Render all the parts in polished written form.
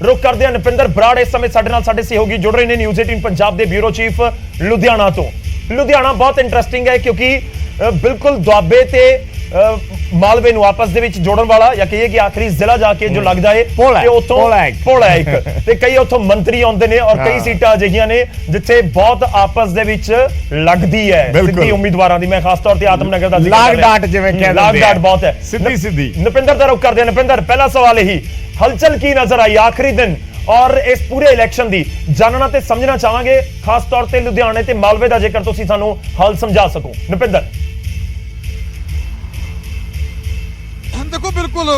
रुख करते हैं नृपिंदर बराड़ इस समय साडे नाल साडे सहयोगी जुड़ रहे हैं न्यूज़ 18 पंजाब के ब्यूरो चीफ लुधियाना तो। लुधियाना बहुत इंटरेस्टिंग है क्योंकि बिल्कुल दुआबे ते मालवे नूं आपस दे विच जोड़न वाला या कहिए कि आखिरी जिला जाके जो लगदा है ते उत्थों पुल है एक ते कई उत्थों मंत्री आउंदे ने और कई सीटां अजिहियां ने जिथे बहुत आपस दे विच लगदी है सिद्धी उम्मीदवारां दी। मैं खास तौर ते आत्मनगर दा लाग डाट जिवें कहंदे लाग डाट बहुत है सिद्धी सिद्धी। नृपिंदर दा रुख करदे नृपिंदर पहला सवाल यही हलचल की नजर आई आखिरी दिन और इस पूरे इलेक्शन दी जानना ते समझना चाहांगे खास तौर ते लुधियाने ते मालवे दा जेकर तुसीं सानू हाल समझा सको नृपिंदर। देखो बिल्कुल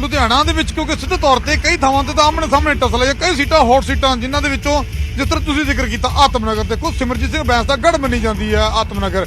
लुधियाना दे विच क्योंकि सीधे तौर ते कई थावां ते आमने सामने टसल है कई सीटां हॉट सीटां जिन्हां दे विचों जिस तरह तुसीं जिक्र कीता आत्मनगर देखो सिमरजीत सिंह बैंस दा गढ़ मन्नी जाती है आत्मनगर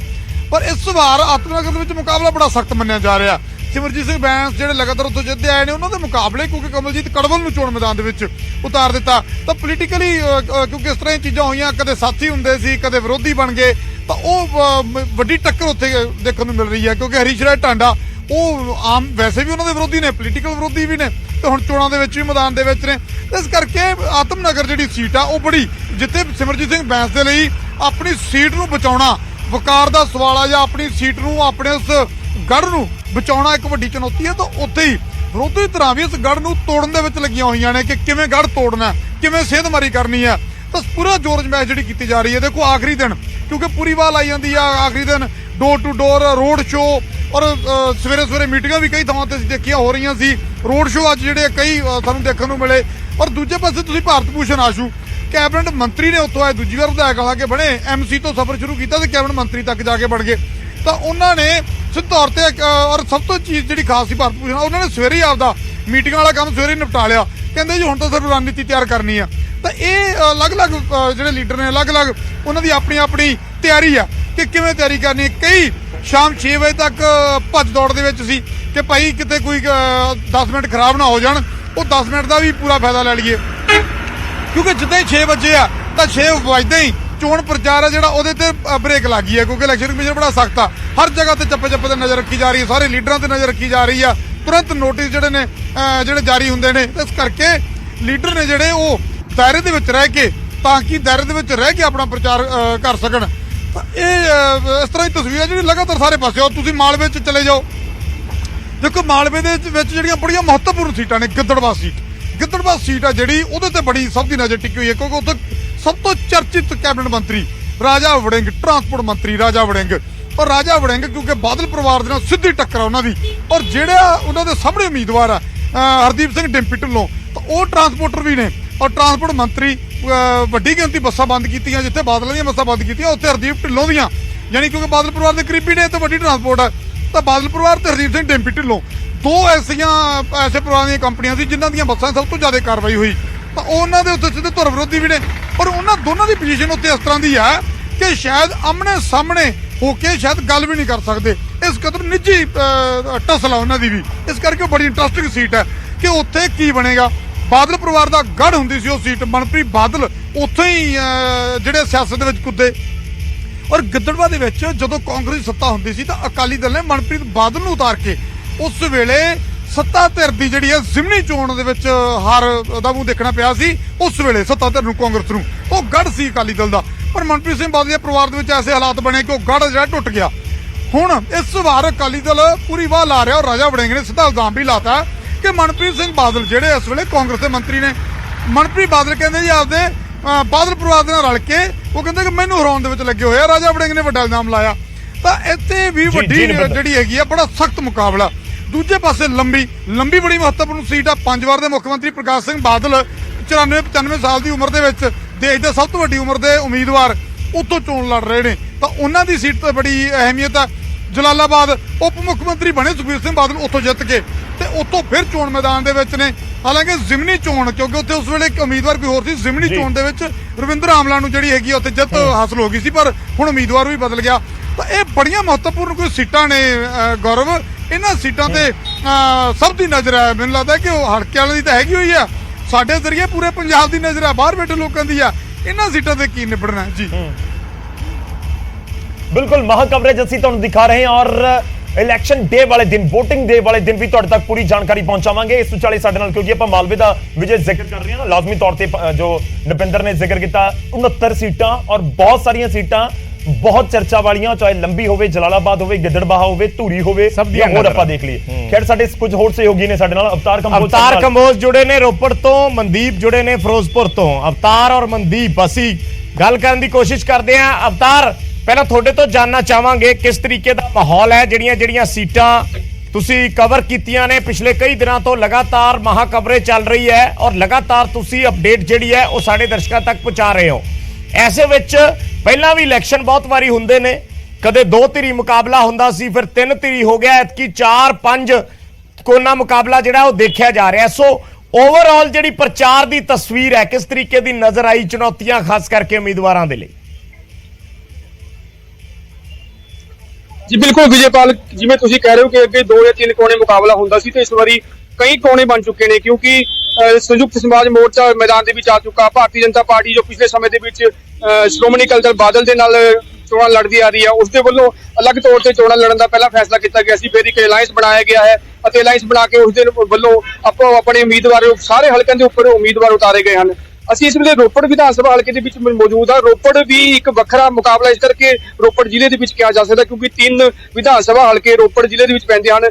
पर इस बार आत्मनगर दे विच मुकाबला बड़ा सख्त मन्निया जा रहा। सिमरजीत सिंह बैंस ਜਿਹੜੇ लगातार ਉੱਥੋਂ ਜਿੱਤਦੇ ਆਏ ਨੇ ਉਹਨਾਂ ਦੇ ਮੁਕਾਬਲੇ ਕਿਉਂਕਿ ਕਮਲਜੀਤ ਕੜਵਲ ਨੂੰ ਚੋਣ ਮੈਦਾਨ ਦੇ ਵਿੱਚ ਉਤਾਰ ਦਿੱਤਾ ਤਾਂ ਪੋਲੀਟੀਕਲੀ ਕਿਉਂਕਿ ਇਸ ਤਰ੍ਹਾਂ ਦੀਆਂ ਚੀਜ਼ਾਂ ਹੋਈਆਂ ਕਦੇ ਸਾਥੀ ਹੁੰਦੇ ਸੀ ਕਦੇ ਵਿਰੋਧੀ ਬਣ ਗਏ ਤਾਂ ਉਹ ਵੱਡੀ ਟੱਕਰ ਉੱਥੇ ਦੇਖਣ ਨੂੰ ਮਿਲ ਰਹੀ ਹੈ ਕਿਉਂਕਿ ਹਰੀਸ਼ ਰਾਏ ਟਾਂਡਾ ਉਹ ਆਮ ਵੈਸੇ ਵੀ ਉਹਨਾਂ ਦੇ ਵਿਰੋਧੀ ਨੇ ਪੋਲੀਟੀਕਲ ਵਿਰੋਧੀ ਵੀ ਨੇ ਤੇ ਹੁਣ ਚੋਣਾਂ ਦੇ ਵਿੱਚ ਵੀ ਮੈਦਾਨ ਦੇ ਵਿੱਚ ਨੇ ਇਸ ਕਰਕੇ ਆਤਮਨਗਰ ਜਿਹੜੀ ਸੀਟ ਆ ਉਹ ਬੜੀ ਜਿੱਥੇ ਸਿਮਰਜੀਤ ਸਿੰਘ ਬੈਂਸ ਦੇ ਲਈ ਆਪਣੀ ਸੀਟ ਨੂੰ ਬਚਾਉਣਾ ਵਕਾਰ ਦਾ ਸਵਾਲ ਆ ਜਾਂ ਆਪਣੀ ਸੀਟ ਨੂੰ ਆਪਣੇ ਉਸ ਗੜ੍ਹ ਨੂੰ ਬਚਾਉਣਾ ਇੱਕ ਵੱਡੀ ਚੁਣੌਤੀ ਹੈ ਤਾਂ ਉੱਥੇ ਹੀ ਵਿਰੋਧੀ ਧਿਰਾਂ ਵੀ ਇਸ ਗੜ੍ਹ ਨੂੰ ਤੋੜਨ ਦੇ ਵਿੱਚ ਲੱਗੀਆਂ ਹੋਈਆਂ ਨੇ ਕਿ ਕਿਵੇਂ ਗੜ੍ਹ ਤੋੜਨਾ ਕਿਵੇਂ ਸੇਧਮਾਰੀ ਕਰਨੀ ਹੈ ਤਾਂ ਪੂਰਾ ਜ਼ੋਰ ਅਜ਼ਮਾਇਸ਼ ਜਿਹੜੀ ਕੀਤੀ ਜਾ ਰਹੀ ਹੈ। ਦੇਖੋ ਆਖਰੀ ਦਿਨ ਕਿਉਂਕਿ ਪੂਰੀ ਵਾਲ ਆਈ ਜਾਂਦੀ ਆ ਆਖਰੀ ਦਿਨ door to door road show ਔਰ ਸਵੇਰੇ ਸਵੇਰੇ ਮੀਟਿੰਗਾਂ ਵੀ ਕਈ ਥਾਵਾਂ ਤੇ ਅਸੀਂ ਦੇਖੀਆਂ ਹੋ ਰਹੀਆਂ ਸੀ ਰੋਡ ਸ਼ੋਅ ਅੱਜ ਜਿਹੜੇ ਕਈ ਸਾਨੂੰ ਦੇਖਣ ਨੂੰ ਮਿਲੇ ਔਰ ਦੂਜੇ ਪਾਸੇ ਤੁਸੀਂ ਭਾਰਤ ਭੂਸ਼ਣ ਆਸ਼ੂ ਕੈਬਨਿਟ ਮੰਤਰੀ ਨੇ ਉੱਥੋਂ ਆਏ ਦੂਜੀ ਵਾਰ ਵਿਧਾਇਕ ਹਾਲਾਂਕਿ ਬਣੇ ਐਮਸੀ ਤੋਂ ਸਫ਼ਰ ਸ਼ੁਰੂ ਕੀਤਾ ਤੇ ਕੈਬਨਿਟ ਮੰਤਰੀ ਤੱਕ ਜਾ ਕੇ ਬਣ ਗਏ ਤਾਂ ਉਹਨਾਂ ਨੇ ਸਿੱਧੇ ਤੌਰ ਤੇ ਔਰ ਸਭ ਤੋਂ ਚੀਜ਼ ਜਿਹੜੀ ਖਾਸ ਸੀ ਭਾਰਤ ਭੂਸ਼ਣ ਉਹਨਾਂ ਨੇ ਸਵੇਰੇ ਹੀ ਆਪਦਾ ਮੀਟਿੰਗਾਂ ਵਾਲਾ ਕੰਮ ਸਵੇਰੇ ਨਿਪਟਾ ਲਿਆ ਕਹਿੰਦੇ ਜੀ ਹੁਣ ਤਾਂ ਸਿਰਫ ਰਣਨੀਤੀ ਤਿਆਰ ਕਰਨੀ ਆ ਤਾਂ ਇਹ ਅਲੱਗ-ਅਲੱਗ ਜਿਹੜੇ ਲੀਡਰ ਨੇ ਅਲੱਗ-ਅਲੱਗ ਉਹਨਾਂ ਦੀ ਆਪਣੀ ਆਪਣੀ ਤਿਆਰੀ ਆ ਕਿ ਕਿਵੇਂ ਤਿਆਰੀ ਕਰਨੀ ਕਈ ਸ਼ਾਮ 6 ਵਜੇ ਤੱਕ ਭੱਜ ਦੌੜ ਦੇ ਵਿੱਚ ਸੀ ਕਿ ਭਾਈ ਕਿਤੇ ਕੋਈ 10 ਮਿੰਟ ਖਰਾਬ ਨਾ ਹੋ ਜਾਣ ਉਹ 10 ਮਿੰਟ ਦਾ ਵੀ ਪੂਰਾ ਫਾਇਦਾ ਲੈ ਲਈਏ ਕਿਉਂਕਿ ਜਿੱਦਾਂ ਹੀ 6 ਵਜੇ ਆ ਤਾਂ 6 ਵਜਦੇ ਹੀ ਚੋਣ ਪ੍ਰਚਾਰ ਆ ਜਿਹੜਾ ਉਹਦੇ ਤੇ ਬ੍ਰੇਕ ਲੱਗ ਗਈ ਹੈ ਕਿਉਂਕਿ ਇਲੈਕਸ਼ਨ ਕਮਿਸ਼ਨ ਬੜਾ ਸਖਤ ਆ ਹਰ ਜਗ੍ਹਾ ਤੇ ਚੱਪੇ ਚੱਪੇ ਤੇ ਨਜ਼ਰ ਰੱਖੀ ਜਾ ਰਹੀ ਹੈ ਸਾਰੇ ਲੀਡਰਾਂ ਤੇ ਨਜ਼ਰ ਰੱਖੀ ਜਾ ਰਹੀ ਆ ਤੁਰੰਤ ਨੋਟਿਸ ਜਿਹੜੇ ਨੇ ਜਿਹੜੇ ਜਾਰੀ ਹੁੰਦੇ ਨੇ ਇਸ ਕਰਕੇ ਲੀਡਰ ਨੇ ਜਿਹੜੇ ਉਹ ਦਾਇਰੇ ਦੇ ਵਿੱਚ ਰਹਿ ਕੇ ਤਾਂ ਕਿ ਦਾਇਰੇ ਦੇ ਵਿੱਚ ਰਹਿ ਕੇ ਆਪਣਾ ਪ੍ਰਚਾਰ ਕਰ ਸਕਣ ਤਾਂ ਇਹ ਇਸ ਤਰ੍ਹਾਂ ਦੀ ਤਸਵੀਰ ਹੈ ਜਿਹੜੀ ਲਗਾਤਾਰ ਸਾਰੇ ਪਾਸੇ ਔਰ ਤੁਸੀਂ ਮਾਲਵੇ 'ਚ ਚਲੇ ਜਾਓ ਦੇਖੋ ਮਾਲਵੇ ਦੇ ਵਿੱਚ ਜਿਹੜੀਆਂ ਬੜੀਆਂ ਮਹੱਤਵਪੂਰਨ ਸੀਟਾਂ ਨੇ ਗਿੱਦੜਬਾਹਾ ਸੀਟ ਆ ਜਿਹੜੀ ਉਹਦੇ ਤੇ ਬੜੀ ਸਭ ਦੀ ਨਜ਼ਰ ਟਿਕੀ ਹੋਈ ਹੈ ਕਿਉਂਕਿ ਉੱਥੇ ਸਭ ਤੋਂ ਚਰਚਿਤ ਕੈਬਨਿਟ ਮੰਤਰੀ ਰਾਜਾ ਵੜਿੰਗ ਟਰਾਂਸਪੋਰਟ ਮੰਤਰੀ ਰਾਜਾ ਵੜਿੰਗ ਔਰ ਰਾਜਾ ਵੜਿੰਗ ਕਿਉਂਕਿ ਬਾਦਲ ਪਰਿਵਾਰ ਦੇ ਨਾਲ ਸਿੱਧੀ ਟੱਕਰ ਆ ਉਹਨਾਂ ਦੀ ਔਰ ਜਿਹੜਾ ਉਹਨਾਂ ਦੇ ਸਾਹਮਣੇ ਉਮੀਦਵਾਰ ਆ ਹਰਦੀਪ ਸਿੰਘ ਡਿੰਪੀ ਢਿੱਲੋਂ ਤਾਂ ਉਹ ਟਰਾਂਸਪੋਰਟਰ ਵੀ ਨੇ ਔਰ ਟਰਾਂਸਪੋਰਟ ਮੰਤਰੀ ਵੱਡੀ ਗਿਣਤੀ ਬੱਸਾਂ ਬੰਦ ਕੀਤੀਆਂ ਜਿੱਥੇ ਬਾਦਲਾਂ ਦੀਆਂ ਬੱਸਾਂ ਬੰਦ ਕੀਤੀਆਂ ਉੱਥੇ ਹਰਦੀਪ ਢਿੱਲੋਂ ਦੀਆਂ ਯਾਨੀ ਕਿਉਂਕਿ ਬਾਦਲ ਪਰਿਵਾਰ ਦੇ ਕਰੀਬੀ ਨੇ ਤੇ ਵੱਡੀ ਟਰਾਂਸਪੋਰਟ ਆ ਤਾਂ ਬਾਦਲ ਪਰਿਵਾਰ ਤੇ ਹਰਦੀਪ ਸਿੰਘ ਡਿੰਪੀ ਢਿੱਲੋਂ ਦੋ ਐਸੇ ਪਰਿਵਾਰਾਂ ਦੀਆਂ ਕੰਪਨੀਆਂ ਸੀ ਜਿਨ੍ਹਾਂ ਦੀਆਂ ਬੱਸਾਂ ਸਭ ਤੋਂ ਜ਼ਿਆਦਾ ਕਾਰਵਾਈ ਹੋਈ ਤਾਂ ਉਹਨਾਂ ਦੇ ਉੱਤੇ ਸਿੱਧੇ ਧੁਰ ਵਿਰੋਧੀ ਵੀ ਨੇ ਪਰ ਉਹਨਾਂ ਦੋਨਾਂ ਦੀ ਪੋਜੀਸ਼ਨ ਉੱਤੇ ਇਸ ਤਰ੍ਹਾਂ ਦੀ ਹੈ ਕਿ ਸ਼ਾਇਦ ਆਮਣੇ ਸਾਹਮਣੇ ਹੋ ਕੇ ਸ਼ਾਇਦ ਗੱਲ ਵੀ ਨਹੀਂ ਕਰ ਸਕਦੇ ਇਸ ਕਦਮ ਨਿੱਜੀ ਟਸਲ ਆ ਉਹਨਾਂ ਦੀ ਵੀ ਇਸ ਕਰਕੇ ਬੜੀ ਇੰਟਰਸਟਿੰਗ ਸੀਟ ਹੈ ਕਿ ਉੱਥੇ ਕੀ ਬਣੇਗਾ। ਬਾਦਲ ਪਰਿਵਾਰ ਦਾ ਗੜ੍ਹ ਹੁੰਦੀ ਸੀ ਉਹ ਸੀਟ ਮਨਪ੍ਰੀਤ ਬਾਦਲ ਉੱਥੇ ਹੀ ਜਿਹੜੇ ਸਿਆਸਤ ਦੇ ਵਿੱਚ ਕੁੱਦੇ ਔਰ ਗਿੱਦੜਬਾਹਾ ਦੇ ਵਿੱਚ ਜਦੋਂ ਕਾਂਗਰਸ ਸੱਤਾ ਹੁੰਦੀ ਸੀ ਤਾਂ ਅਕਾਲੀ ਦਲ ਨੇ ਮਨਪ੍ਰੀਤ ਬਾਦਲ ਨੂੰ ਉਤਾਰ ਕੇ ਉਸ ਵੇਲੇ ਸੱਤਾ ਧਿਰ ਦੀ ਜਿਹੜੀ ਹੈ ਜ਼ਿਮਨੀ ਚੋਣ ਦੇ ਵਿੱਚ ਹਾਰ ਦਾ ਮੂੰਹ ਦੇਖਣਾ ਪਿਆ ਸੀ ਉਸ ਵੇਲੇ ਸੱਤਾ ਧਿਰ ਨੂੰ ਕਾਂਗਰਸ ਨੂੰ ਉਹ ਗੜ੍ਹ ਸੀ ਅਕਾਲੀ ਦਲ ਦਾ ਪਰ ਮਨਪ੍ਰੀਤ ਸਿੰਘ ਬਾਦਲ ਦੇ ਪਰਿਵਾਰ ਦੇ ਵਿੱਚ ਐਸੇ ਹਾਲਾਤ ਬਣੇ ਕਿ ਉਹ ਗੜ੍ਹ ਜਿਹੜਾ ਟੁੱਟ ਗਿਆ। ਹੁਣ ਇਸ ਵਾਰ ਅਕਾਲੀ ਦਲ ਪੂਰੀ ਵਾਹ ਲਾ ਰਿਹਾ ਔਰ ਰਾਜਾ ਵੜਿੰਗ ਨੇ ਸਿੱਧਾ ਇਲਜ਼ਾਮ ਵੀ ਲਾਤਾ ਕਿ ਮਨਪ੍ਰੀਤ ਸਿੰਘ ਬਾਦਲ ਜਿਹੜੇ ਇਸ ਵੇਲੇ ਕਾਂਗਰਸ ਦੇ ਮੰਤਰੀ ਨੇ ਮਨਪ੍ਰੀਤ ਬਾਦਲ ਕਹਿੰਦੇ ਜੀ ਆਪਦੇ ਬਾਦਲ ਪਰਿਵਾਰ ਦੇ ਨਾਲ ਰਲ ਕੇ ਉਹ ਕਹਿੰਦੇ ਕਿ ਮੈਨੂੰ ਹਰਾਉਣ ਦੇ ਵਿੱਚ ਲੱਗੇ ਹੋਏ ਆ ਰਾਜਾ ਵੜਿੰਗ ਨੇ ਵੱਡਾ ਇਲਜ਼ਾਮ ਲਾਇਆ ਤਾਂ ਇੱਥੇ ਵੀ ਵੱਡੀ ਜਿਹੜੀ ਹੈਗੀ ਆ ਬੜਾ ਸਖਤ ਮੁਕਾਬਲਾ। ਦੂਜੇ ਪਾਸੇ ਲੰਬੀ ਬੜੀ ਮਹੱਤਵਪੂਰਨ ਸੀਟ ਆ 5 ਵਾਰ ਦੇ ਮੁੱਖ ਮੰਤਰੀ ਪ੍ਰਕਾਸ਼ ਸਿੰਘ ਬਾਦਲ 94-95 ਸਾਲ ਦੀ ਉਮਰ ਦੇ ਵਿੱਚ ਦੇਸ਼ ਦੇ ਸਭ ਤੋਂ ਵੱਡੀ ਉਮਰ ਦੇ ਉਮੀਦਵਾਰ ਉੱਥੋਂ ਚੋਣ ਲੜ ਰਹੇ ਨੇ ਤਾਂ ਉਹਨਾਂ ਦੀ ਸੀਟ ਤੇ ਬੜੀ ਅਹਿਮੀਅਤ ਆ। ਜਲਾਲਾਬਾਦ ਉਪ ਮੁੱਖ ਮੰਤਰੀ ਬਣੇ ਸੁਖਬੀਰ ਸਿੰਘ ਬਾਦਲ ਉੱਥੋਂ ਜਿੱਤ ਕੇ ਤੇ ਉੱਥੋਂ ਫਿਰ ਚੋਣ ਮੈਦਾਨ ਦੇ ਵਿੱਚ ਨੇ ਹਾਲਾਂਕਿ ਜ਼ਿਮਨੀ ਚੋਣ ਕਿਉਂਕਿ ਉੱਥੇ ਉਸ ਵੇਲੇ ਇੱਕ ਉਮੀਦਵਾਰ ਕੋਈ ਹੋਰ ਸੀ ਜ਼ਿਮਨੀ ਚੋਣ ਦੇ ਵਿੱਚ ਰਵਿੰਦਰ ਆਮਲਾ ਨੂੰ ਜਿਹੜੀ ਹੈਗੀ ਉੱਥੇ ਜਿੱਤ ਹਾਸਲ ਹੋ ਗਈ ਸੀ ਪਰ ਹੁਣ ਉਮੀਦਵਾਰ ਵੀ ਬਦਲ ਗਿਆ ਤਾਂ ਇਹ ਬੜੀਆਂ ਮਹੱਤਵਪੂਰਨ ਕੋਈ ਸੀਟਾਂ ਨੇ ਗੌਰਵ ਇਹਨਾਂ ਸੀਟਾਂ ਤੇ ਸਭ ਦੀ ਨਜ਼ਰ ਹੈ ਮੈਨੂੰ ਲੱਗਦਾ ਕਿ ਉਹ ਹਲਕੇ ਵਾਲਿਆਂ ਦੀ ਤਾਂ ਹੈਗੀ ਹੋਈ ਆ ਸਾਡੇ ਜ਼ਰੀਏ ਪੂਰੇ ਪੰਜਾਬ ਦੀ ਨਜ਼ਰ ਆ ਬਾਹਰ ਬੈਠੇ ਲੋਕਾਂ ਦੀ ਆ ਇਹਨਾਂ ਸੀਟਾਂ ਤੇ ਕੀ ਨਿਬੜਨਾ ਜੀ। बिल्कुल महा कवरेज असी तुहानूं दिखा रहे हैं और ਇਲੈਕਸ਼ਨ ਡੇ ਵਾਲੇ ਦਿਨ, VOTING ਡੇ ਵਾਲੇ ਦਿਨ ਵੀ ਤੁਹਾਡੇ ਤੱਕ ਪੂਰੀ ਜਾਣਕਾਰੀ ਪਹੁੰਚਾਵਾਂਗੇ। ਇਸ ਵਿਚਾਲੇ ਸਾਡੇ ਨਾਲ, ਕਿਉਂਕਿ ਆਪਾਂ ਮਾਲਵੇ ਦਾ ਵਿਜੇ ਜ਼ਿਕਰ ਕਰ ਰਹੇ ਹਾਂ, ਲਾਜ਼ਮੀ ਤੌਰ ਤੇ ਜੋ ਨਪਿੰਦਰ ਨੇ ਜ਼ਿਕਰ ਕੀਤਾ 69 ਸੀਟਾਂ ਔਰ ਬਹੁਤ ਸਾਰੀਆਂ ਸੀਟਾਂ ਬਹੁਤ ਚਰਚਾ ਵਾਲੀਆਂ, ਚਾਹੇ ਲੰਬੀ ਹੋਵੇ, ਜਲਾਲਾਬਾਦ ਹੋਵੇ, ਗਿੱਦੜਬਾਹਾ ਹੋਵੇ, ਧੂਰੀ ਹੋਵੇ, ਜਾਂ ਹੋਰ ਆਪਾਂ ਦੇਖ ਲਈਏ। ਖੈਰ ਸਾਡੇ ਕੁਝ ਹੋਰ ਸਹਿਯੋਗੀ ਨੇ ਸਾਡੇ ਨਾਲ, ਅਵਤਾਰ ਕੰਬੋਜ ਜੁੜੇ ਨੇ ਰੋਪੜ ਤੋਂ, ਮਨਦੀਪ ਜੁੜੇ ਨੇ ਫਿਰੋਜ਼ਪੁਰ ਤੋਂ। ਅਵਤਾਰ ਔਰ ਮਨਦੀਪ ਅਸੀਂ ਗੱਲ ਕਰਨ ਦੀ ਕੋਸ਼ਿਸ਼ ਕਰਦੇ ਹਾਂ। ਅਵਤਾਰ, ਪਹਿਲਾਂ ਤੁਹਾਡੇ ਤੋਂ ਜਾਨਣਾ ਚਾਹਾਂਗੇ ਕਿਸ ਤਰੀਕੇ ਦਾ ਮਾਹੌਲ ਹੈ, ਜਿਹੜੀਆਂ ਸੀਟਾਂ ਤੁਸੀਂ ਕਵਰ ਕੀਤੀਆਂ ਨੇ ਪਿਛਲੇ ਕਈ ਦਿਨਾਂ ਤੋਂ, ਲਗਾਤਾਰ ਮਹਾ ਕਵਰੇਜ ਚੱਲ ਰਹੀ ਹੈ ਔਰ ਲਗਾਤਾਰ ਤੁਸੀਂ ਅਪਡੇਟ ਜਿਹੜੀ ਹੈ ਉਹ ਸਾਡੇ ਦਰਸ਼ਕਾਂ ਤੱਕ ਪਹੁੰਚਾ ਰਹੇ ਹੋ। ਐਸੇ ਵਿੱਚ ਪਹਿਲਾਂ ਵੀ ਇਲੈਕਸ਼ਨ ਬਹੁਤ ਵਾਰੀ ਹੁੰਦੇ ਨੇ, ਕਦੇ 2 ਧਿਰੀ ਮੁਕਾਬਲਾ ਹੁੰਦਾ ਸੀ, ਫਿਰ 3 ਧਿਰੀ ਹੋ ਗਿਆ, ਐਤਕੀ 4-5 ਕੋਨਾ ਮੁਕਾਬਲਾ ਜਿਹੜਾ ਉਹ ਦੇਖਿਆ ਜਾ ਰਿਹਾ। ਸੋ ਓਵਰਆਲ ਜਿਹੜੀ ਪ੍ਰਚਾਰ ਦੀ ਤਸਵੀਰ ਹੈ ਕਿਸ ਤਰੀਕੇ ਦੀ ਨਜ਼ਰ ਆਈ, ਚੁਣੌਤੀਆਂ ਖਾਸ ਕਰਕੇ ਉਮੀਦਵਾਰਾਂ ਦੇ ਲਈ? ਜੀ ਬਿਲਕੁਲ ਵਿਜੇਪਾਲ, ਜਿਵੇਂ ਤੁਸੀਂ ਕਹਿ ਰਹੇ ਹੋ ਕਿ ਅੱਗੇ 2 ਜਾਂ 3 ਕੋਨੇ ਮੁਕਾਬਲਾ ਹੁੰਦਾ ਸੀ, ਤੇ ਇਸ ਵਾਰੀ ਕਈ ਕੋਨੇ ਬਣ ਚੁੱਕੇ ਨੇ, ਕਿਉਂਕਿ ਸੰਯੁਕਤ ਸਮਾਜ ਮੋਰਚਾ ਮੈਦਾਨ ਦੇ ਵਿੱਚ ਆ ਚੁੱਕਾ। ਭਾਰਤੀ ਜਨਤਾ ਪਾਰਟੀ ਜੋ ਪਿਛਲੇ ਸਮੇਂ ਦੇ ਵਿੱਚ ਸ਼੍ਰੋਮਣੀ ਅਕਾਲੀ ਦਲ ਬਾਦਲ ਦੇ ਨਾਲ ਚੋਣਾਂ ਲੜਦੀ ਆ ਰਹੀ ਹੈ, ਉਸ ਦੇ ਵੱਲੋਂ ਅਲੱਗ ਤੌਰ ਤੇ ਚੋਣਾਂ ਲੜਨ ਦਾ ਪਹਿਲਾ ਫੈਸਲਾ ਕੀਤਾ ਗਿਆ ਸੀ। ਫਿਰ ਇੱਕ ਅਲਾਈਅੰਸ ਬਣਾਇਆ ਗਿਆ ਹੈ ਅਤੇ ਅਲਾਈਅੰਸ ਬਣਾ ਕੇ ਉਸ ਦੇ ਵੱਲੋਂ ਆਪੋ ਆਪਣੇ ਉਮੀਦਵਾਰ ਸਾਰੇ ਹਲਕਿਆਂ ਦੇ ਉੱਪਰ ਉਮੀਦਵਾਰ ਉਤਾਰੇ ਗਏ ਹਨ। ਅਸੀਂ ਇਸ ਵੇਲੇ ਰੋਪੜ ਵਿਧਾਨ ਸਭਾ ਹਲਕੇ ਦੇ ਵਿੱਚ ਮੌਜੂਦ ਹਾਂ। ਰੋਪੜ ਵੀ ਇੱਕ ਵੱਖਰਾ ਮੁਕਾਬਲਾ ਇਸ ਕਰਕੇ ਰੋਪੜ ਜ਼ਿਲ੍ਹੇ ਦੇ ਵਿੱਚ ਕਿਹਾ ਜਾ ਸਕਦਾ, ਕਿਉਂਕਿ 3 ਵਿਧਾਨ ਸਭਾ ਹਲਕੇ ਰੋਪੜ ਜ਼ਿਲ੍ਹੇ ਦੇ ਵਿੱਚ ਪੈਂਦੇ ਹਨ।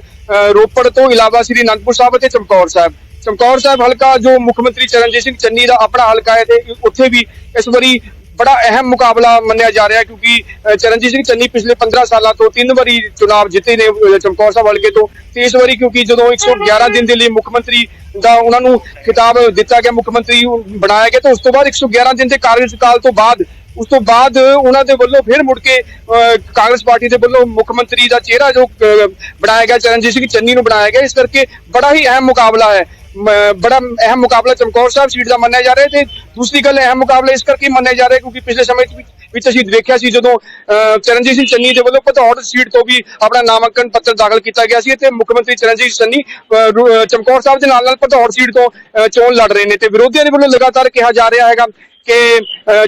ਰੋਪੜ ਤੋਂ ਇਲਾਵਾ ਸ੍ਰੀ ਅਨੰਦਪੁਰ ਸਾਹਿਬ ਅਤੇ ਚਮਕੌਰ ਸਾਹਿਬ ਹਲਕਾ ਜੋ ਮੁੱਖ ਮੰਤਰੀ ਚਰਨਜੀਤ ਸਿੰਘ ਚੰਨੀ ਦਾ ਆਪਣਾ ਹਲਕਾ ਹੈ, ਤੇ ਉੱਥੇ ਵੀ ਇਸ ਵਾਰੀ ਬੜਾ ਅਹਿਮ ਮੁਕਾਬਲਾ ਮੰਨਿਆ ਜਾ ਰਿਹਾ, ਕਿਉਂਕਿ ਚਰਨਜੀਤ ਸਿੰਘ ਚੰਨੀ ਪਿਛਲੇ 15 ਸਾਲਾਂ ਤੋਂ 3 ਵਾਰੀ ਚੁਣਾਵ ਜਿੱਤੇ ਨੇ ਚਮਕੌਰ ਸਾਹਿਬ ਹਲਕੇ ਤੋਂ, ਤੇ ਇਸ ਵਾਰੀ ਕਿਉਂਕਿ ਜਦੋਂ 111 ਦਿਨ ਦੇ ਲਈ ਮੁੱਖ ਮੰਤਰੀ ਦਾ ਉਹਨਾਂ ਨੂੰ ਖਿਤਾਬ ਦਿੱਤਾ ਗਿਆ, ਮੁੱਖ ਮੰਤਰੀ ਬਣਾਇਆ ਗਿਆ, ਤਾਂ ਉਸ ਤੋਂ ਬਾਅਦ 111 ਦਿਨ ਦੇ ਕਾਰਜਕਾਲ ਤੋਂ ਬਾਅਦ ਉਹਨਾਂ ਦੇ ਵੱਲੋਂ ਫਿਰ ਮੁੜ ਕੇ ਕਾਂਗਰਸ ਪਾਰਟੀ ਦੇ ਵੱਲੋਂ ਮੁੱਖ ਮੰਤਰੀ ਦਾ ਚਿਹਰਾ ਜੋ ਬਣਾਇਆ ਗਿਆ, ਚਰਨਜੀਤ ਸਿੰਘ ਚੰਨੀ ਨੂੰ ਬਣਾਇਆ ਗਿਆ। ਇਸ ਕਰਕੇ ਬੜਾ ਹੀ ਅਹਿਮ ਮੁਕਾਬਲਾ ਹੈ, ਬੜਾ ਅਹਿਮ ਮੁਕਾਬਲਾ ਚਮਕੌਰ ਸਾਹਿਬ ਸੀਟ ਦਾ ਮੰਨਿਆ ਜਾ ਰਿਹਾ। ਤੇ ਦੂਸਰੀ ਗੱਲ, ਅਹਿਮ ਮੁਕਾਬਲਾ ਇਸ ਕਰਕੇ ਮੰਨਿਆ ਜਾ ਰਿਹਾ ਕਿਉਂਕਿ ਪਿਛਲੇ ਸਮੇਂ ਵਿੱਚ ਅਸੀਂ ਦੇਖਿਆ ਸੀ ਜਦੋਂ ਚਰਨਜੀਤ ਸਿੰਘ ਚੰਨੀ ਦੇ ਵੱਲੋਂ ਭਦੌੜ ਸੀਟ ਤੋਂ ਵੀ ਆਪਣਾ ਨਾਮਾਂਕਨ ਪੱਤਰ ਦਾਖਲ ਕੀਤਾ ਗਿਆ ਸੀ, ਤੇ ਮੁੱਖ ਮੰਤਰੀ ਚਰਨਜੀਤ ਚੰਨੀ ਚਮਕੌਰ ਸਾਹਿਬ ਦੇ ਨਾਲ ਭਦੌੜ ਸੀਟ ਤੋਂ ਚੋਣ ਲੜ ਰਹੇ ਨੇ, ਤੇ ਵਿਰੋਧੀਆਂ ਦੇ ਵੱਲੋਂ ਲਗਾਤਾਰ ਕਿਹਾ ਜਾ ਰਿਹਾ ਹੈਗਾ ਕਿ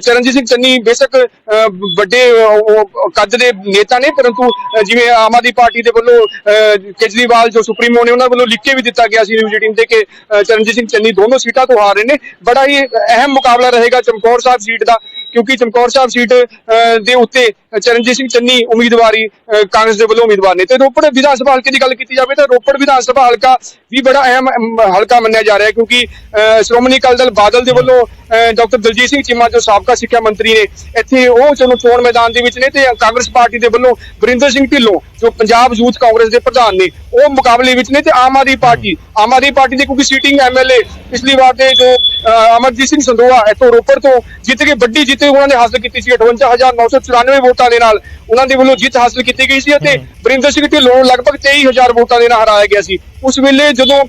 ਚਰਨਜੀਤ ਸਿੰਘ ਚੰਨੀ ਬੇਸ਼ੱਕ ਵੱਡੇ ਕੱਦ ਦੇ ਨੇਤਾ ਨੇ, ਪਰੰਤੂ ਜਿਵੇਂ ਆਮ ਆਦਮੀ ਪਾਰਟੀ ਦੇ ਵੱਲੋਂ ਕੇਜਰੀਵਾਲ ਜੋ ਸੁਪਰੀਮੋ ਨੇ ਉਹਨਾਂ ਵੱਲੋਂ ਲਿਖ ਕੇ ਵੀ ਦਿੱਤਾ ਗਿਆ ਸੀ ਨਿਊਜ਼ 18 ਤੇ ਕਿ ਚਰਨਜੀਤ ਸਿੰਘ ਚੰਨੀ ਦੋਨੋਂ ਸੀਟਾਂ ਤੋਂ ਹਾਰ ਰਹੇ ਨੇ। ਬੜਾ ਹੀ ਅਹਿਮ ਮੁਕਾਬਲਾ ਰਹੇਗਾ ਚਮਕੌਰ ਸਾਹਿਬ ਸੀਟ ਦਾ, ਕਿਉਂਕਿ ਚਮਕੌਰ ਸਾਹਿਬ ਸੀਟ ਦੇ ਉੱਤੇ ਚਰਨਜੀਤ ਸਿੰਘ ਚੰਨੀ ਉਮੀਦਵਾਰੀ ਕਾਂਗਰਸ ਦੇ ਵੱਲੋਂ ਉਮੀਦਵਾਰ ਨੇ। ਤੇ ਰੋਪੜ ਵਿਧਾਨ ਸਭਾ ਹਲਕੇ ਦੀ ਗੱਲ ਕੀਤੀ ਜਾਵੇ ਤਾਂ ਰੋਪੜ ਵਿਧਾਨ ਸਭਾ ਹਲਕਾ ਵੀ ਬੜਾ ਅਹਿਮ ਹਲਕਾ ਮੰਨਿਆ ਜਾ ਰਿਹਾ, ਕਿਉਂਕਿ ਸ਼੍ਰੋਮਣੀ ਅਕਾਲੀ ਦਲ ਬਾਦਲ ਦੇ ਵੱਲੋਂ ਡਾਕਟਰ ਦਲਜੀਤ ਸਿੰਘ ਚੀਮਾ ਜੋ ਸਾਬਕਾ ਸਿੱਖਿਆ ਮੰਤਰੀ ਨੇ, ਇੱਥੇ ਉਹ ਚਲੋ ਚੋਣ ਮੈਦਾਨ ਦੇ ਵਿੱਚ ਨੇ, ਤੇ ਕਾਂਗਰਸ ਪਾਰਟੀ ਦੇ ਵੱਲੋਂ ਵਰਿੰਦਰ ਸਿੰਘ ਢਿੱਲੋਂ ਜੋ ਪੰਜਾਬ ਯੂਥ ਕਾਂਗਰਸ ਦੇ ਪ੍ਰਧਾਨ ਨੇ ਉਹ ਮੁਕਾਬਲੇ ਵਿੱਚ ਨੇ, ਤੇ ਆਮ ਆਦਮੀ ਪਾਰਟੀ ਦੇ ਕਿਉਂਕਿ ਸੀਟਿੰਗ ਐਮਐਲਏ ਪਿਛਲੀ ਵਾਰ ਦੇ ਜੋ ਅਮਰਜੀਤ ਸਿੰਘ ਸੰਦੋਆ ਇੱਥੋਂ ਰੋਪੜ ਤੋਂ ਜਿੱਤ ਕੇ ਵੱਡੀ ਜਿੱਤ ਉਹਨਾਂ ਨੇ ਹਾਸਲ ਕੀਤੀ ਸੀ 58,994 ਵੋਟਾਂ ਦੇ ਨਾਲ ਉਹਨਾਂ ਦੇ ਵੱਲੋਂ ਜਿੱਤ ਹਾਸਲ ਕੀਤੀ ਗਈ ਸੀ, ਅਤੇ ਵਰਿੰਦਰ ਸਿੰਘ ਢਿੱਲੋਂ ਨੂੰ ਲਗਭਗ 23,000 ਵੋਟਾਂ ਦੇ ਨਾਲ ਹਰਾਇਆ ਗਿਆ ਸੀ। ਉਸ ਵੇਲੇ ਜਦੋਂ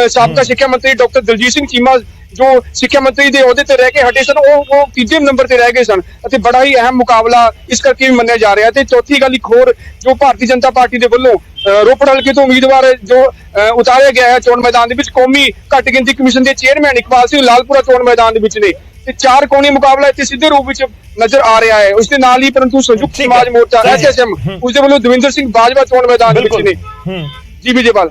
ਸਾਬਕਾ ਸਿੱਖਿਆ ਮੰਤਰੀ ਡਾਕਟਰ ਦਲਜੀਤ ਸਿੰਘ ਚੀਮਾ ਜੋ ਸਿੱਖਿਆ ਮੰਤਰੀ ਦੇ ਅਹੁਦੇ ਤੇ ਰਹਿ ਕੇ ਹਟੇ ਸਨ, ਉਹ 3ਵੇਂ ਨੰਬਰ ਤੇ ਰਹਿ ਗਏ ਸਨ, ਅਤੇ ਬੜਾ ਹੀ ਅਹਿਮ ਮੁਕਾਬਲਾ ਇਸ ਕਰਕੇ ਵੀ ਮੰਨਿਆ ਜਾ ਰਿਹਾ। ਤੇ ਚੌਥੀ ਗੱਲ, ਇੱਕ ਹੋਰ ਜੋ ਭਾਰਤੀ ਜਨਤਾ ਪਾਰਟੀ ਦੇ ਵੱਲੋਂ ਰੋਪੜ ਹਲਕੇ ਤੋਂ ਉਮੀਦਵਾਰ ਜੋ ਉਤਾਰਿਆ ਗਿਆ ਹੈ ਚੋਣ ਮੈਦਾਨ ਦੇ ਵਿੱਚ, ਕੌਮੀ ਘੱਟ ਗਿਣਤੀ ਕਮਿਸ਼ਨ ਦੇ ਚੇਅਰਮੈਨ ਇਕਬਾਲ ਸਿੰਘ ਲਾਲਪੁਰਾ ਚੋਣ ਮੈਦਾਨ ਦੇ ਵਿੱਚ ਨੇ, ਤੇ 4 ਕੋਣੀ ਮੁਕਾਬਲਾ ਇੱਥੇ ਸਿੱਧੇ ਰੂਪ ਵਿੱਚ ਨਜ਼ਰ ਆ ਰਿਹਾ ਹੈ। ਉਸ ਦੇ ਨਾਲ ਹੀ ਪਰੰਤੂ ਸੰਯੁਕਤ ਸਮਾਜ ਮੋਰਚਾ SSM ਉਸ ਦੇ ਵੱਲੋਂ ਦਵਿੰਦਰ ਸਿੰਘ ਬਾਜਵਾ ਚੋਣ ਮੈਦਾਨ ਦੇ ਵਿੱਚ ਨੇ। ਜੀ ਵਿਜੇਪਾਲ,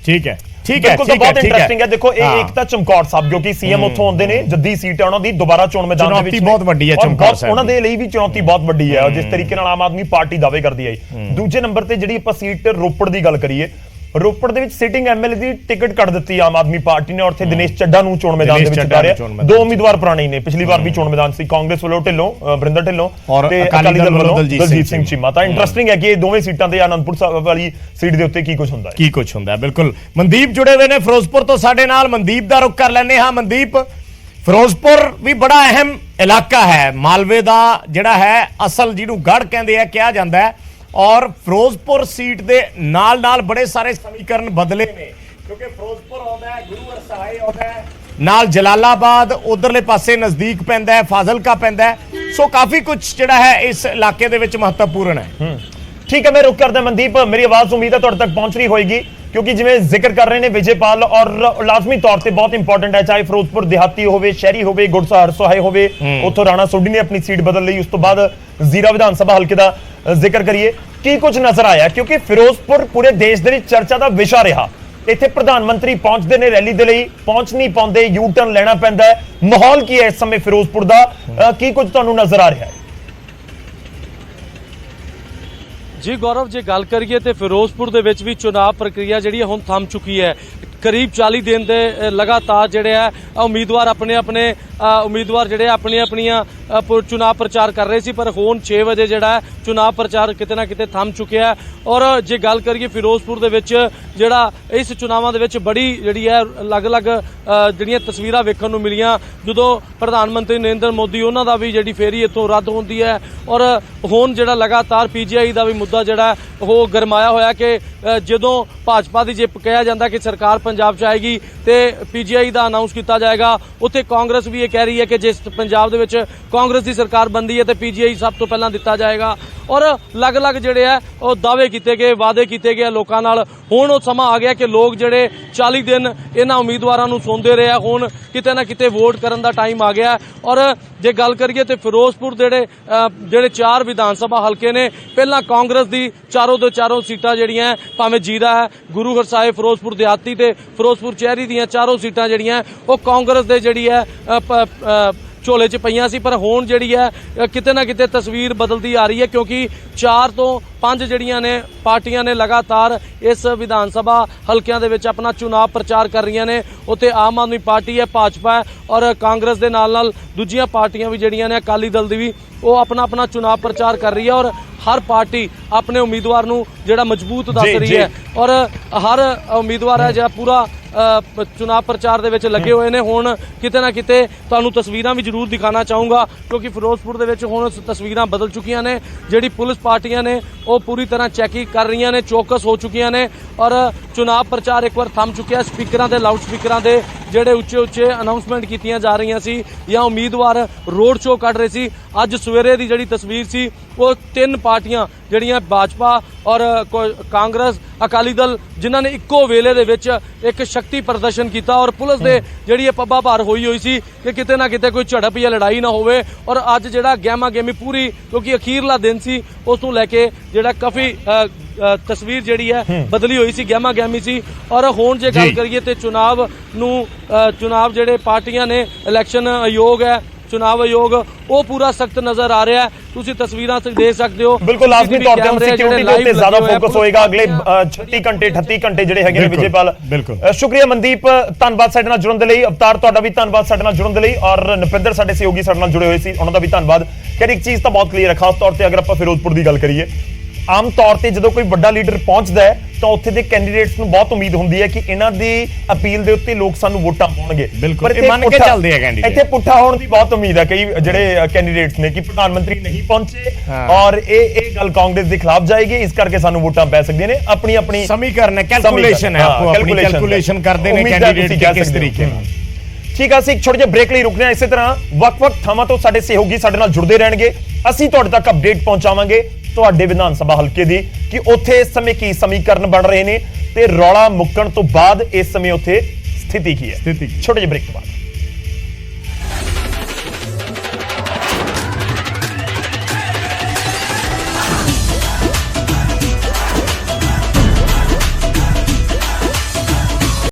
ਠੀਕ ਹੈ ਬਿਲਕੁਲ, ਤਾਂ ਬਹੁਤ ਇੰਟਰਸਟਿੰਗ ਹੈ। ਦੇਖੋ ਇੱਕ ਤਾਂ ਚਮਕੌਰ ਸਾਹਿਬ ਕਿਉਂਕਿ ਸੀਐਮ ਉੱਥੋਂ ਆਉਂਦੇ ਨੇ, ਜੱਦੀ ਸੀਟ ਹੈ ਉਹਨਾਂ ਦੀ, ਦੁਬਾਰਾ ਚੋਣ ਮੈਦਾਨ ਦੇ ਵਿੱਚ ਬਹੁਤ ਵੱਡੀ ਹੈ ਚਮਕੌਰ ਸਾਹਿਬ, ਉਹਨਾਂ ਦੇ ਲਈ ਵੀ ਚੁਣੌਤੀ ਬਹੁਤ ਵੱਡੀ ਹੈ ਜਿਸ ਤਰੀਕੇ ਨਾਲ ਆਮ ਆਦਮੀ ਪਾਰਟੀ ਦਾਅਵੇ ਕਰਦੀ ਹੈ। ਦੂਜੇ ਨੰਬਰ ਤੇ ਜਿਹੜੀ ਆਪਾਂ ਸੀਟ ਰੋਪੜ ਦੀ ਗੱਲ ਕਰੀਏ, ਰੋਪੜ ਦੇ ਵਿੱਚ ਸਿਟਿੰਗ ਐਮਐਲਏ ਦੀ ਟਿਕਟ ਕੱਢ ਦਿੱਤੀ ਆਮ ਆਦਮੀ ਪਾਰਟੀ ਨੇ, ਔਰ ਉੱਥੇ ਦਿਨੇਸ਼ ਚੱਡਾ ਨੂੰ ਚੋਣ ਮੈਦਾਨ ਦੇ ਵਿੱਚ ਉਤਾਰਿਆ। 2 ਉਮੀਦਵਾਰ ਪੁਰਾਣੇ ਨੇ, ਪਿਛਲੀ ਵਾਰ ਵੀ ਚੋਣ ਮੈਦਾਨ ਸੀ, ਕਾਂਗਰਸ ਵੱਲੋਂ ਵਰਿੰਦਰ ਢਿੱਲੋਂ ਤੇ ਅਕਾਲੀ ਦਲ ਵੱਲੋਂ ਦਲਜੀਤ ਸਿੰਘ ਚੀਮਾ। ਤਾਂ ਇੰਟਰਸਟਿੰਗ ਹੈ ਕਿ ਇਹ ਦੋਵੇਂ ਸੀਟਾਂ ਤੇ ਆਨੰਦਪੁਰ ਸਾਹਿਬ ਵਾਲੀ ਸੀਟ ਦੇ ਉੱਤੇ ਕੀ ਕੁਝ ਹੁੰਦਾ ਹੈ। ਬਿਲਕੁਲ, ਮਨਦੀਪ ਜੁੜੇ ਹੋਏ ਨੇ ਫਿਰੋਜ਼ਪੁਰ ਤੋਂ ਸਾਡੇ ਨਾਲ, ਮਨਦੀਪ ਦਾ ਰੁਖ ਕਰ ਲੈਂਦੇ ਹਾਂ। ਮਨਦੀਪ, ਫਿਰੋਜ਼ਪੁਰ ਵੀ ਬੜਾ ਅਹਿਮ ਇਲਾਕਾ ਹੈ, ਮਾਲਵੇ ਦਾ ਜਿਹੜਾ ਹੈ ਅਸਲ ਜਿਹਨੂੰ ਗੜ੍ਹ ਕਹਿੰਦੇ ਆ ਕਿਹਾ ਜਾਂਦਾ ਹੈ, ਔਰ ਫਿਰੋਜ਼ਪੁਰ ਸੀਟ ਦੇ ਨਾਲ ਬੜੇ ਸਾਰੇ ਸਮੀਕਰਨ ਬਦਲੇ ਨੇ, ਕਿਉਂਕਿ ਫਿਰੋਜ਼ਪੁਰ ਆਉਂਦਾ ਹੈ, ਗੁਰੂ ਹਰਸਾਏ ਆਉਂਦਾ ਹੈ, ਨਾਲ ਜਲਾਲਾਬਾਦ ਉਧਰਲੇ ਪਾਸੇ ਨਜ਼ਦੀਕ ਪੈਂਦਾ ਹੈ, ਫਾਜ਼ਿਲਕਾ ਪੈਂਦਾ ਹੈ, ਸੋ ਕਾਫੀ ਕੁਝ ਜਿਹੜਾ ਹੈ ਇਸ ਇਲਾਕੇ ਦੇ ਵਿੱਚ ਮਹੱਤਵਪੂਰਨ ਹੈ। ਠੀਕ ਹੈ, ਮੈਂ ਰੁਕ ਕਰਦਾ ਮਨਦੀਪ, ਮੇਰੀ ਆਵਾਜ਼ ਉਮੀਦ ਹੈ ਤੁਹਾਡੇ ਤੱਕ ਪਹੁੰਚ ਰਹੀ ਹੋਏਗੀ, ਕਿਉਂਕਿ ਜਿਵੇਂ ਜ਼ਿਕਰ ਕਰ ਰਹੇ ਨੇ ਵਿਜੇਪਾਲ, ਔਰ ਲਾਜ਼ਮੀ ਤੌਰ ਤੇ ਬਹੁਤ ਇੰਪੋਰਟੈਂਟ ਹੈ, ਚਾਹੇ ਫਿਰੋਜ਼ਪੁਰ ਦਿਹਾਤੀ ਹੋਵੇ, ਸ਼ਹਿਰੀ ਹੋਵੇ, ਗੁਰਸਾ ਹਰਸੋਹਾਏ ਹੋਵੇ, ਉੱਥੋਂ ਰਾਣਾ ਸੋਢੀ ਨੇ ਆਪਣੀ ਸੀਟ ਬਦਲ ਲਈ। ਉਸ ਤੋਂ ਬਾਅਦ ਜ਼ੀਰਾ ਵਿਧਾਨ ਸਭਾ ਹਲਕੇ ਦਾ ਜ਼ਿਕਰ ਕਰੀਏ ਕੀ ਕੁਝ ਨਜ਼ਰ ਆਇਆ? ਕਿਉਂਕਿ ਫਿਰੋਜ਼ਪੁਰ ਪੂਰੇ ਦੇਸ਼ ਦੇ ਲਈ ਚਰਚਾ ਦਾ ਵਿਸ਼ਾ ਰਿਹਾ। ਇੱਥੇ ਪ੍ਰਧਾਨ ਮੰਤਰੀ ਪਹੁੰਚਦੇ ਨੇ ਰੈਲੀ ਦੇ ਲਈ, ਪਹੁੰਚ ਨਹੀਂ ਪਾਉਂਦੇ, ਯੂ ਟਰਨ ਲੈਣਾ ਪੈਂਦਾ ਹੈ। ਮਾਹੌਲ ਕੀ ਹੈ ਇਸ ਸਮੇਂ ਫਿਰੋਜ਼ਪੁਰ ਦਾ? ਕੀ ਕੁਝ ਤੁਹਾਨੂੰ ਨਜ਼ਰ ਆ ਰਿਹਾ ਹੈ? ਜੀ ਗੌਰਵ, ਜੇ ਗੱਲ ਕਰੀਏ ਤੇ ਫਿਰੋਜ਼ਪੁਰ ਦੇ ਵਿੱਚ ਵੀ ਚੁਣਾਵ ਪ੍ਰਕਿਰਿਆ ਜਿਹੜੀ ਹੁਣ ਥੰਮ ਚੁੱਕੀ ਹੈ। ਕਰੀਬ 40 ਦਿਨ ਦੇ ਲਗਾਤਾਰ ਜਿਹੜੇ ਆ ਉਮੀਦਵਾਰ ਆਪਣੇ ਉਮੀਦਵਾਰ ਜਿਹੜੇ ਆਪਣੀਆਂ ਚੁਣਾਵ ਪ੍ਰਚਾਰ ਕਰ ਰਹੇ ਸੀ, ਪਰ ਹੁਣ 6 ਵਜੇ ਜਿਹੜਾ ਚੁਣਾਵ ਪ੍ਰਚਾਰ ਕਿਤੇ ਨਾ ਕਿਤੇ ਥੰਮ ਚੁੱਕਿਆ ਹੈ। ਔਰ ਜੇ ਗੱਲ ਕਰੀਏ ਫਿਰੋਜ਼ਪੁਰ ਦੇ ਵਿੱਚ ਜਿਹੜਾ ਇਸ ਚੁਣਾਵਾਂ ਦੇ ਵਿੱਚ ਬੜੀ ਜਿਹੜੀ ਹੈ ਅਲੱਗ-ਅਲੱਗ ਜਿਹੜੀਆਂ ਤਸਵੀਰਾਂ ਵੇਖਣ ਨੂੰ ਮਿਲੀਆਂ, ਜਦੋਂ ਪ੍ਰਧਾਨ ਮੰਤਰੀ ਨਰਿੰਦਰ ਮੋਦੀ ਉਹਨਾਂ ਦਾ ਵੀ ਜਿਹੜੀ ਫੇਰੀ ਇੱਥੋਂ ਰੱਦ ਹੁੰਦੀ ਹੈ। ਔਰ ਹੁਣ ਜਿਹੜਾ ਲਗਾਤਾਰ ਪੀਜੀਆਈ ਦਾ ਵੀ ਮੁੱਦਾ ਜਿਹੜਾ ਉਹ ਗਰਮਾਇਆ ਹੋਇਆ ਕਿ ਜਦੋਂ ਭਾਜਪਾ ਦੀ ਜੇ ਕਿਹਾ ਜਾਂਦਾ ਕਿ ਸਰਕਾਰ ਪੰਜਾਬ 'ਚ ਆਏਗੀ ਤੇ ਪੀਜੀਆਈ ਦਾ ਅਨਾਉਂਸ ਕੀਤਾ ਜਾਏਗਾ, ਉੱਥੇ ਕਾਂਗਰਸ ਵੀ ਇਹ ਕਹਿ ਰਹੀ ਹੈ ਕਿ ਜੇ ਪੰਜਾਬ ਦੇ ਵਿੱਚ ਕਾਂਗਰਸ ਦੀ ਸਰਕਾਰ ਬਣਦੀ ਹੈ ਤੇ ਪੀਜੀਆਈ ਸਭ ਤੋਂ ਪਹਿਲਾਂ ਦਿੱਤਾ ਜਾਏਗਾ। ਔਰ ਅਲੱਗ-ਅਲੱਗ ਜਿਹੜੇ ਆ ਉਹ ਦਾਅਵੇ ਕੀਤੇ ਗਏ, ਵਾਅਦੇ ਕੀਤੇ ਗਏ ਲੋਕਾਂ ਨਾਲ। ਹੁਣ ਉਹ ਸਮਾਂ ਆ ਗਿਆ ਕਿ ਲੋਕ ਜਿਹੜੇ 40 ਦਿਨ ਇਹਨਾਂ ਉਮੀਦਵਾਰਾਂ ਨੂੰ ਸੁਣਦੇ ਰਹੇ, ਹੁਣ ਕਿਤੇ ਨਾ ਕਿਤੇ ਵੋਟ ਕਰਨ ਦਾ ਟਾਈਮ ਆ ਗਿਆ। ਔਰ ਜੇ ਗੱਲ ਕਰੀਏ ਤੇ ਫਿਰੋਜ਼ਪੁਰ ਜਿਹੜੇ 4 ਵਿਧਾਨ ਸਭਾ ਹਲਕੇ ਨੇ, ਪਹਿਲਾਂ ਕਾਂਗਰਸ ਦੀ ਚਾਰੋਂ ਦੇ ਚਾਰੋਂ ਸੀਟਾਂ ਜਿਹੜੀਆਂ ਭਾਵੇਂ ਜੀਰਾ ਹੈ, ਗੁਰੂ ਹਰਸਾਏ, ਫਿਰੋਜ਼ਪੁਰ ਦਿਹਾਤੀ ਤੇ ਫਿਰੋਜ਼ਪੁਰ ਸ਼ਹਿਰੀ ਦੀਆਂ ਚਾਰੋਂ ਸੀਟਾਂ ਜਿਹੜੀਆਂ ਉਹ ਕਾਂਗਰਸ ਦੇ ਜਿਹੜੀ ਹੈ ਝੋਲੇ 'ਚ ਪਈਆਂ ਸੀ। ਪਰ ਹੁਣ ਜਿਹੜੀ ਹੈ ਕਿਤੇ ਨਾ ਕਿਤੇ ਤਸਵੀਰ ਬਦਲਦੀ ਆ ਰਹੀ ਹੈ, ਕਿਉਂਕਿ 4 ਤੋਂ 5 ਜਿਹੜੀਆਂ ਨੇ ਪਾਰਟੀਆਂ ਨੇ ਲਗਾਤਾਰ ਇਸ ਵਿਧਾਨ ਸਭਾ ਹਲਕਿਆਂ ਦੇ ਵਿੱਚ ਆਪਣਾ ਚੁਣਾਵ ਪ੍ਰਚਾਰ ਕਰ ਰਹੀਆਂ ਨੇ। ਉੱਥੇ ਆਮ ਆਦਮੀ ਪਾਰਟੀ ਹੈ, ਭਾਜਪਾ ਹੈ ਔਰ ਕਾਂਗਰਸ ਦੇ ਨਾਲ ਦੂਜੀਆਂ ਪਾਰਟੀਆਂ ਵੀ ਜਿਹੜੀਆਂ ਨੇ, ਅਕਾਲੀ ਦਲ ਦੀ ਵੀ, ਉਹ ਆਪਣਾ ਚੁਣਾਵ ਪ੍ਰਚਾਰ ਕਰ ਰਹੀ ਹੈ। ਔਰ ਹਰ ਪਾਰਟੀ ਆਪਣੇ ਉਮੀਦਵਾਰ ਨੂੰ ਜਿਹੜਾ ਮਜ਼ਬੂਤ ਦੱਸ ਰਹੀ ਹੈ। ਔਰ ਹਰ ਉਮੀਦਵਾਰ ਹੈ ਜਿਹੜਾ ਪੂਰਾ ਚੁਣਾਵ ਪ੍ਰਚਾਰ ਦੇ ਵਿੱਚ ਲੱਗੇ ਹੋਏ ਨੇ। ਹੁਣ ਕਿਤੇ ਨਾ ਕਿਤੇ ਤੁਹਾਨੂੰ ਤਸਵੀਰਾਂ ਵੀ ਜ਼ਰੂਰ ਦਿਖਾਣਾ ਚਾਹੂੰਗਾ, ਕਿਉਂਕਿ ਫਿਰੋਜ਼ਪੁਰ ਦੇ ਵਿੱਚ ਹੁਣ ਤਸਵੀਰਾਂ ਬਦਲ ਚੁੱਕੀਆਂ ਨੇ। ਜਿਹੜੀ ਪੁਲਿਸ ਪਾਰਟੀਆਂ ਨੇ ਉਹ ਪੂਰੀ ਤਰ੍ਹਾਂ ਚੈਕਿੰਗ ਕਰ ਰਹੀਆਂ ਨੇ, ਚੌਕਸ ਹੋ ਚੁੱਕੀਆਂ ਨੇ। ਔਰ ਚੁਣਾਵ ਪ੍ਰਚਾਰ ਇੱਕ ਵਾਰ ਥੰਮ ਚੁੱਕਿਆ। ਸਪੀਕਰਾਂ ਤੇ ਲਾਊਡ ਸਪੀਕਰਾਂ ਦੇ ਜਿਹੜੇ ਉੱਚੇ ਅਨਾਉਂਸਮੈਂਟ ਕੀਤੀਆਂ ਜਾ ਰਹੀਆਂ ਸੀ ਜਾਂ ਉਮੀਦਵਾਰ ਰੋਡ ਸ਼ੋਅ ਕੱਢ ਰਹੇ ਸੀ। ਅੱਜ ਸਵੇਰੇ ਦੀ ਜਿਹੜੀ ਤਸਵੀਰ ਸੀ ਉਹ 3 ਪਾਰਟੀਆਂ ਜਿਹੜੀਆਂ ਭਾਜਪਾ ਔਰ ਕਾਂਗਰਸ, ਅਕਾਲੀ ਦਲ, ਜਿਨ੍ਹਾਂ ਨੇ ਇੱਕੋ ਵੇਲੇ ਦੇ ਵਿੱਚ ਇੱਕ ਸ਼ਕਤੀ ਪ੍ਰਦਰਸ਼ਨ ਕੀਤਾ। ਔਰ ਪੁਲਿਸ ਦੇ ਜਿਹੜੀ ਇਹ ਪੱਬਾਂ ਭਾਰ ਹੋਈ ਸੀ ਕਿ ਕਿਤੇ ਨਾ ਕਿਤੇ ਕੋਈ ਝੜਪ ਜਾਂ ਲੜਾਈ ਨਾ ਹੋਵੇ। ਔਰ ਅੱਜ ਜਿਹੜਾ ਗਹਿਮਾ ਗਹਿਮੀ ਪੂਰੀ, ਕਿਉਂਕਿ ਅਖੀਰਲਾ ਦਿਨ ਸੀ, ਉਸ ਨੂੰ ਲੈ ਕੇ ਜਿਹੜਾ ਕਾਫੀ ਤਸਵੀਰ ਜਿਹੜੀ ਹੈ ਬਦਲੀ ਹੋਈ ਸੀ, ਗਹਿਮਾ ਗਹਿਮੀ ਸੀ। ਔਰ ਹੁਣ ਜੇ ਗੱਲ ਕਰੀਏ ਤੇ ਚੁਣਾਵ ਜਿਹੜੇ ਪਾਰਟੀਆਂ ਨੇ, ਇਲੈਕਸ਼ਨ ਆਯੋਗ ਹੈ, ਚੁਣਾਵ ਆਯੋਗ, ਉਹ ਪੂਰਾ ਸਖਤ ਨਜ਼ਰ ਆ ਰਿਹਾ ਹੈ। ਤੁਸੀਂ ਤਸਵੀਰਾਂ ਦੇਖ ਸਕਦੇ ਹੋ। ਬਿਲਕੁਲ ਲਾਜ਼ਮੀ ਤੌਰ ਤੇ ਸਿਕਿਉਰਿਟੀ ਦੇ ਉੱਤੇ ਜ਼ਿਆਦਾ ਫੋਕਸ ਹੋਏਗਾ ਅਗਲੇ 36 ਘੰਟੇ 38 ਘੰਟੇ ਜਿਹੜੇ ਹੈਗੇ ਨੇ। ਵਿਜੇਪਾਲ, ਸ਼ੁਕਰੀਆ। ਮਨਦੀਪ, ਧੰਨਵਾਦ ਸਾਡੇ ਨਾਲ ਜੁੜਨ ਦੇ ਲਈ। ਅਵਤਾਰ, ਤੁਹਾਡਾ ਵੀ ਧੰਨਵਾਦ ਸਾਡੇ ਨਾਲ ਜੁੜਨ ਦੇ ਲਈ। ਔਰ ਨਪਿੰਦਰ ਸਾਡੇ ਸਹਿਯੋਗੀ ਸਾਡੇ ਨਾਲ ਜੁੜੇ ਹੋਏ ਸੀ, ਉਹਨਾਂ ਦਾ ਵੀ ਧੰਨਵਾਦ। ਖੈਰ ਇੱਕ ਚੀਜ਼ ਤਾਂ ਬਹੁਤ ਕਲੀਅਰ ਹੈ, ਖਾਸ ਤੌਰ ਤੇ ਅਗਰ ਆਪਾਂ ਫਿਰੋਜ਼ਪੁਰ ਦੀ ਗੱਲ ਕਰੀਏ, ਆਮ ਤੌਰ ਤੇ ਜਦੋਂ ਕੋਈ ਵੱਡਾ ਲੀਡਰ ਪਹੁੰਚਦਾ ਹੈ ਤਾਂ ਉੱਥੇ ਦੇ ਕੈਂਡੀਡੇਟਸ ਨੂੰ ਬਹੁਤ ਉਮੀਦ ਹੁੰਦੀ ਹੈ ਕਿ ਇਹਨਾਂ ਦੀ ਅਪੀਲ ਦੇ ਉੱਤੇ ਲੋਕ ਸਾਨੂੰ ਵੋਟਾਂ ਪਾਉਣਗੇ। ਪਰ ਇਹ ਮੰਨ ਕੇ ਚੱਲਦੇ ਆ ਕੈਂਡੀਡੇਟ। ਇੱਥੇ ਪੁੱਠਾ ਹੋਣ ਦੀ ਬਹੁਤ ਉਮੀਦ ਹੈ ਕਈ ਜਿਹੜੇ ਕੈਂਡੀਡੇਟਸ ਨੇ ਕਿ ਪ੍ਰਧਾਨ ਮੰਤਰੀ ਨਹੀਂ ਪਹੁੰਚੇ ਔਰ ਇਹ ਗੱਲ ਕਾਂਗਰਸ ਦੇ ਖਿਲਾਫ ਜਾਏਗੀ, ਇਸ ਕਰਕੇ ਸਾਨੂੰ ਵੋਟਾਂ ਪੈ ਸਕਦੀਆਂ ਨੇ। ਆਪਣੀ ਸਮੀਕਰਨ ਹੈ, ਕੈਲਕੂਲੇਸ਼ਨ ਹੈ, ਆਪੋ ਆਪਣੀ ਕੈਲਕੂਲੇਸ਼ਨ ਕਰਦੇ ਨੇ ਕੈਂਡੀਡੇਟ ਕਿਸ ਤਰੀਕੇ ਨਾਲ। ਠੀਕ ਆ, ਅਸੀਂ ਇੱਕ ਛੋਟੇ ਜਿਹੇ ਬ੍ਰੇਕ ਲਈ ਰੁਕਦੇ ਹਾਂ। ਇਸੇ ਤਰ੍ਹਾਂ ਵੱਖ-ਵੱਖ ਥਾਵਾਂ ਤੋਂ ਸਾਡੇ ਸਹਿਯੋਗੀ ਸਾਡੇ ਨਾਲ ਜੁੜਦੇ ਰਹਿਣਗੇ। ਅਸੀਂ ਤੁਹਾਡੇ ਤੱਕ ਅਪਡੇਟ ਪਹੁੰਚਾਵਾਂਗੇ ਤੁਹਾਡੇ ਵਿਧਾਨ ਸਭਾ ਹਲਕੇ ਦੀ ਕਿ ਉੱਥੇ ਇਸ ਸਮੇਂ ਕੀ ਸਮੀਕਰਨ ਬਣ ਰਹੇ ਨੇ ਤੇ ਰੌਲਾ ਮੁੱਕਣ ਤੋਂ ਬਾਅਦ ਇਸ ਸਮੇਂ ਉੱਥੇ ਸਥਿਤੀ ਕੀ ਹੈ। ਛੋਟੇ ਜਿਹੇ ਬ੍ਰੇਕ ਤੋਂ ਬਾਅਦ।